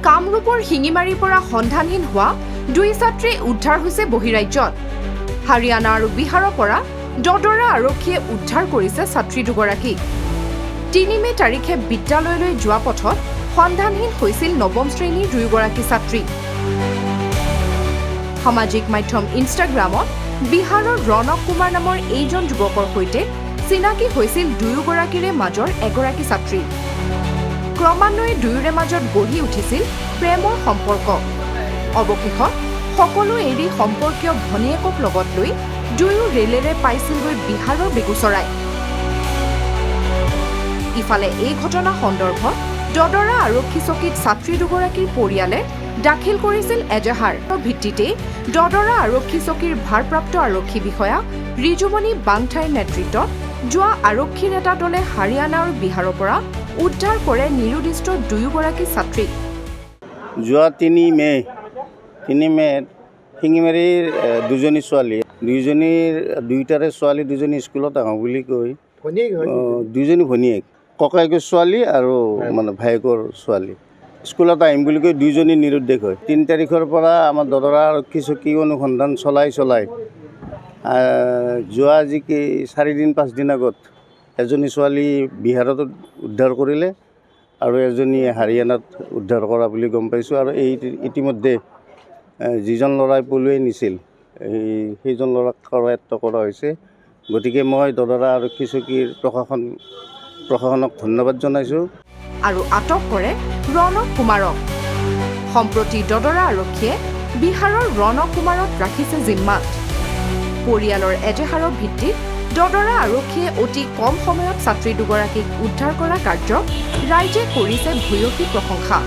কামৰূপৰ শিঙিমাৰীৰ পৰা সন্ধানহীন হোৱা 2 ছাত্ৰী উদ্ধাৰ হৈছে বহিৰাজ্যত। হাৰিয়ানা আৰু বিহাৰৰ পৰা দদৰা আৰক্ষীয়ে উদ্ধাৰ কৰিছে ছাত্ৰী দুগৰাকীক। 3 মে তাৰিখে বিদ্যালয়লৈ যোৱা পথত সন্ধানহীন হৈছিল 9ম শ্ৰেণীৰ 2গৰাকী ছাত্ৰী। সামাজিক মাধ্যম ইনষ্টাগ্ৰামত বিহাৰৰ ৰণক কুমাৰ নামৰ এইজন যুৱকৰ সৈতে চিনাকি হৈছিল 2গৰাকীৰে মাজৰ এগৰাকী ছাত্ৰী। ক্ৰমান্বয়ে দুয়োৰে মাজত গঢ়ি উঠিছিল প্ৰেমৰ সম্পৰ্ক। অৱশেষত সকলো এৰি সম্পৰ্কীয় ভনীয়েকক লগত লৈ দুয়ো ৰেলেৰে পাইছিলগৈ বিহাৰৰ বেগুচৰাই। ইফালে এই ঘটনা সন্দৰ্ভত দদৰা আৰক্ষী চকীত ছাত্ৰী দুগৰাকীৰ পৰিয়ালে দাখিল কৰিছিল এজাহাৰৰ ভিত্তিতে দদৰা আৰক্ষী চকীৰ ভাৰপ্ৰাপ্ত আৰক্ষী বিষয়া ৰিজুমণি বাংঠাইৰ নেতৃত্বত যোৱা আৰক্ষীৰ এটা দলে হাৰিয়ানা আৰু বিহাৰৰ পৰা উদ্ধাৰ কৰে নিৰুদ্দিষ্ট 2গৰাকী ছাত্ৰীক। যোৱা 3 মে'ত শিঙিমাৰীৰ দুজনী ছোৱালী, দুয়োটাৰে ছোৱালী দুজনী স্কুলত আহোঁ বুলি কৈ দুজনী ভনীয়েক, ককায়েকৰ ছোৱালী আৰু মানে ভায়েকৰ ছোৱালী স্কুলত আহিম বুলি কৈ দুয়োজনী নিৰুদ্দেশ হয়। 3 তাৰিখৰ পৰা আমাৰ দদৰা আৰক্ষী চকী অনুসন্ধান চলাই যোৱা আজি 4-5 দিন আগত এজনী ছোৱালী বিহাৰত উদ্ধাৰ কৰিলে আৰু এজনী হাৰিয়ানাত উদ্ধাৰ কৰা বুলি গম পাইছোঁ। আৰু এই ইতিমধ্যে যিজন ল'ৰাই পলুৱাই নিছিল সেইজন ল'ৰাক কৰায়ত্ব কৰা হৈছে। গতিকে মই দদৰা আৰক্ষী চকীৰ প্ৰশাসনক ধন্যবাদ জনাইছোঁ। আৰু আটক কৰে ৰণক কুমাৰক। সম্প্ৰতি দদৰা আৰক্ষীয়ে বিহাৰৰ ৰণক কুমাৰক ৰাখিছে জিম্মাত। পৰিয়ালৰ এজাহাৰৰ ভিত্তিত দদৰা আৰক্ষীয়ে অতি কম সময়ত ছাত্ৰী দুগৰাকীক উদ্ধাৰ কৰা কাৰ্যক ৰাইজে কৰিছে ভূয়সী প্ৰশংসা।